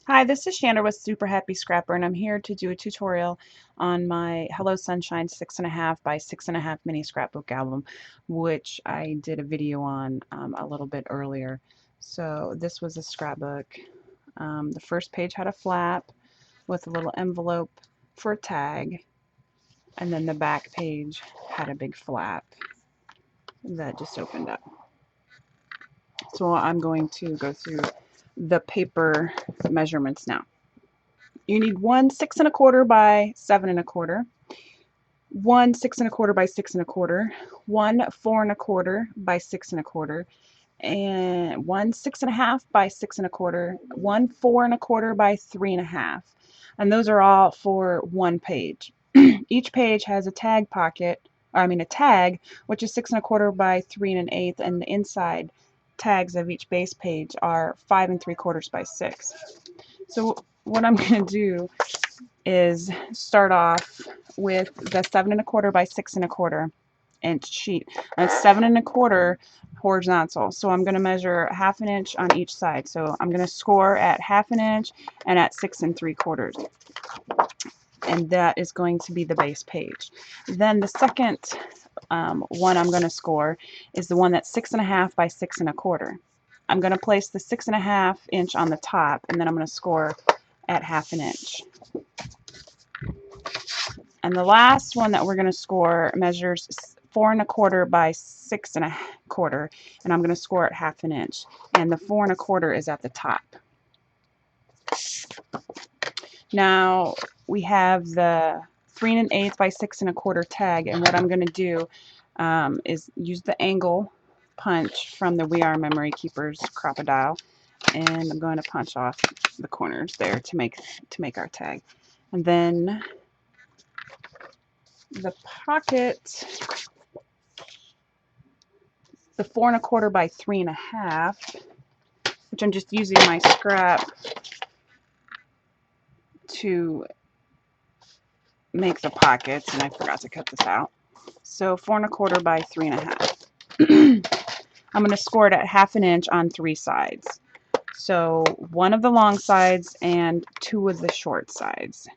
Hi, this is Shanda with Super Happy Scrapper, and I'm here to do a tutorial on my Hello Sunshine 6.5 by 6.5 mini scrapbook album, which I did a video on a little bit earlier. So this was a scrapbook. The first page had a flap with a little envelope for a tag, and then the back page had a big flap that just opened up. So I'm going to go through the paper measurements now. You need one 6 1/4 by 7 1/4, one 6 1/4 by 6 1/4, one 4 1/4 by 6 1/4, and one 6.5 by 6 1/4, one 4 1/4 by 3.5. And those are all for one page. Each page has a tag pocket, a tag, which is 6 1/4 by 3 1/8, and the inside tags of each base page are 5 3/4 by 6. So what I'm going to do is start off with the 7 1/4 by 6 1/4 inch sheet. And it's 7 1/4 horizontal. So I'm going to measure 1/2 inch on each side. So I'm going to score at 1/2 inch and at 6 3/4. And that is going to be the base page. Then the second one I'm going to score is the one that's 6 1/2 by 6 1/4. I'm going to place the 6 1/2 inch on the top, and then I'm going to score at 1/2 inch. And the last one that we're going to score measures 4 1/4 by 6 1/4, and I'm going to score at 1/2 inch. And the 4 1/4 is at the top. Now we have the 3 1/8 by 6 1/4 tag, and what I'm going to do is use the angle punch from the We Are Memory Keepers Crocodile, and I'm going to punch off the corners there to make our tag. And then the pocket, the 4 1/4 by 3 1/2, which I'm just using my scrap to make the pockets, and I forgot to cut this out. So 4 1/4 by 3 1/2. I'm going to score it at 1/2 inch on 3 sides. So one of the long sides and 2 of the short sides.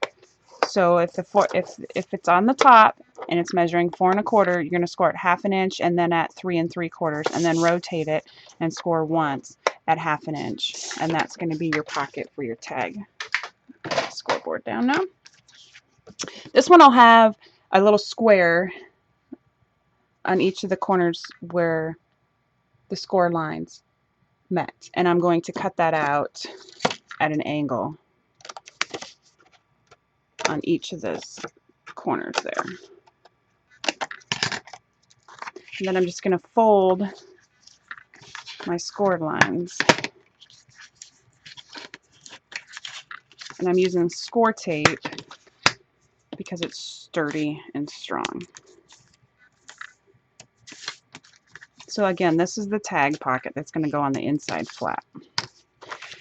So if it's on the top and it's measuring 4 1/4, you're going to score at 1/2 inch and then at 3 3/4, and then rotate it and score once at 1/2 inch, and that's going to be your pocket for your tag. Scoreboard down now. This one will have a little square on each of the corners where the score lines met, and I'm going to cut that out at an angle on each of those corners there. And then I'm just going to fold my scored lines, and I'm using score tape because it's sturdy and strong. So again, this is the tag pocket that's going to go on the inside flap.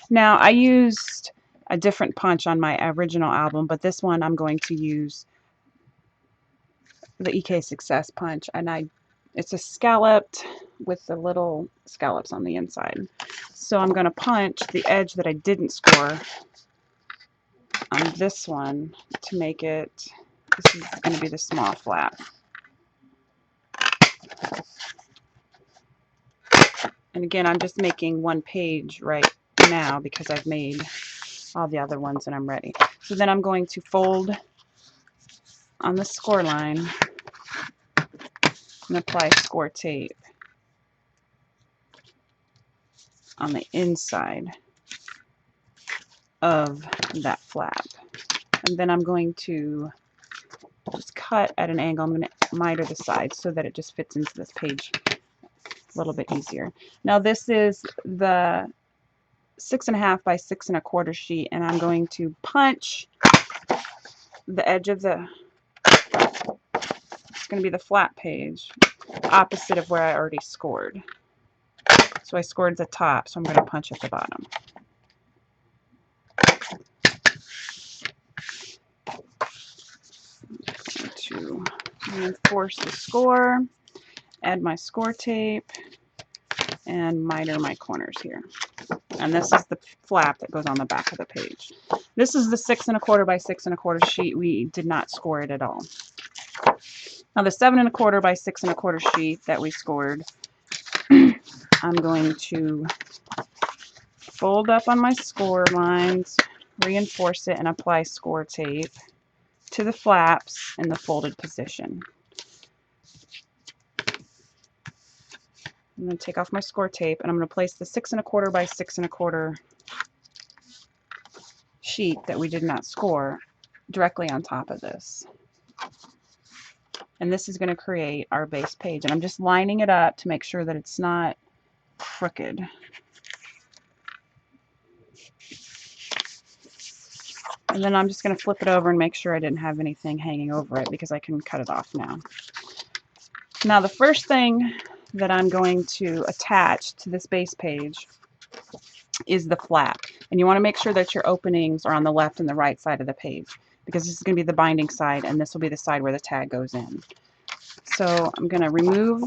Now I used a different punch on my original album, but this one I'm going to use the EK Success punch, and it's a scalloped with the little scallops on the inside. So I'm going to punch the edge that I didn't score on this one to make it, this is going to be the small flap. And again, I'm just making one page right now because I've made all the other ones and I'm ready. So then I'm going to fold on the score line and apply score tape on the inside of that flap. And then I'm going to just cut at an angle. I'm going to miter the sides so that it just fits into this page a little bit easier. Now this is the 6 1/2 by 6 1/4 sheet, and I'm going to punch the edge of the, it's going to be the flat page, opposite of where I already scored. So I scored the top, so I'm going to punch at the bottom. To reinforce the score, add my score tape, and miter my corners here. And this is the flap that goes on the back of the page. This is the 6 1/4 by 6 1/4 sheet. We did not score it at all. Now the 7 1/4 by 6 1/4 sheet that we scored, I'm going to fold up on my score lines, reinforce it, and apply score tape to the flaps in the folded position. I'm going to take off my score tape, and I'm going to place the 6 1/4 by 6 1/4 sheet that we did not score directly on top of this. And this is going to create our base page. And I'm just lining it up to make sure that it's not crooked. And then I'm just going to flip it over and make sure I didn't have anything hanging over it, because I can cut it off now. Now the first thing that I'm going to attach to this base page is the flap. And you want to make sure that your openings are on the left and the right side of the page, because this is going to be the binding side and this will be the side where the tag goes in. So I'm going to remove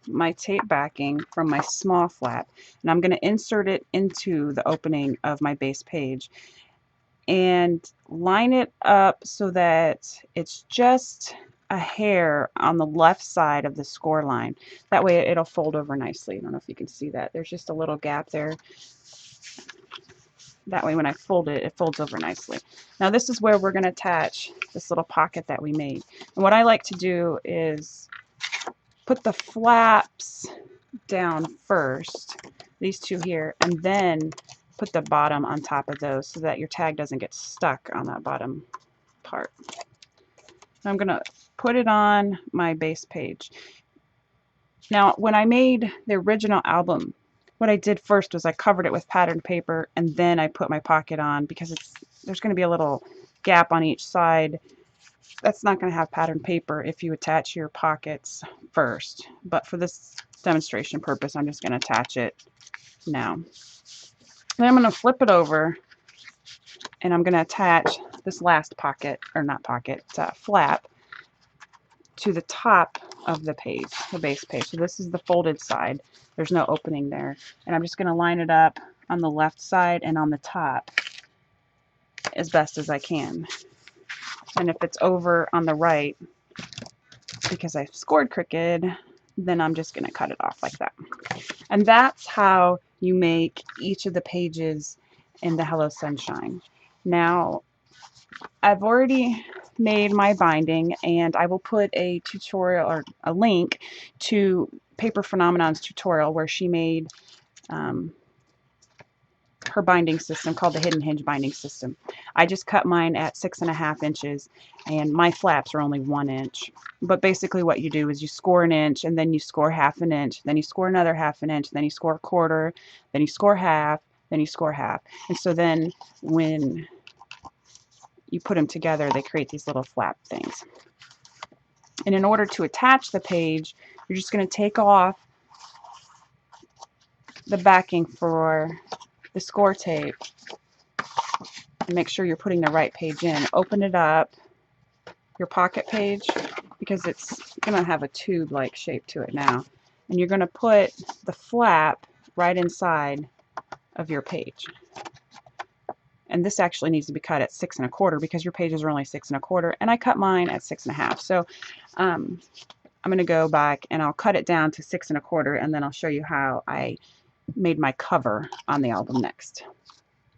my tape backing from my small flap, and I'm going to insert it into the opening of my base page and line it up so that it's just a hair on the left side of the score line. That way it'll fold over nicely. I don't know if you can see that. There's just a little gap there. That way when I fold it, it folds over nicely. Now this is where we're going to attach this little pocket that we made. And what I like to do is put the flaps down first, these two here, and then put the bottom on top of those so that your tag doesn't get stuck on that bottom part. I'm going to put it on my base page. Now, when I made the original album, what I did first was I covered it with patterned paper, and then I put my pocket on, because there's going to be a little gap on each side. That's not going to have patterned paper if you attach your pockets first. But for this demonstration purpose, I'm just going to attach it now. Then I'm going to flip it over, and I'm going to attach this last pocket, or not pocket, flap, to the top of the page, the base page. So this is the folded side. There's no opening there. And I'm just going to line it up on the left side and on the top as best as I can. And if it's over on the right, because I scored crooked, then I'm just going to cut it off like that. And that's how you make each of the pages in the Hello Sunshine. Now, I've already made my binding, and I will put a tutorial or a link to Paper Phenomenon's tutorial where she made her binding system called the hidden hinge binding system. I just cut mine at 6.5 inches, and my flaps are only 1 inch. But basically what you do is you score 1 inch, and then you score 1/2 inch, then you score another 1/2 inch, then you score 1/4, then you score 1/2, then you score 1/2. And so then when you put them together, they create these little flap things. And in order to attach the page, you're just going to take off the backing for the score tape and make sure you're putting the right page in. Open it up, your pocket page, because it's going to have a tube-like shape to it now. And you're going to put the flap right inside of your page. And this actually needs to be cut at 6 1/4 because your pages are only 6 1/4, and I cut mine at 6 1/2. So I'm going to go back and I'll cut it down to 6 1/4, and then I'll show you how I made my cover on the album next.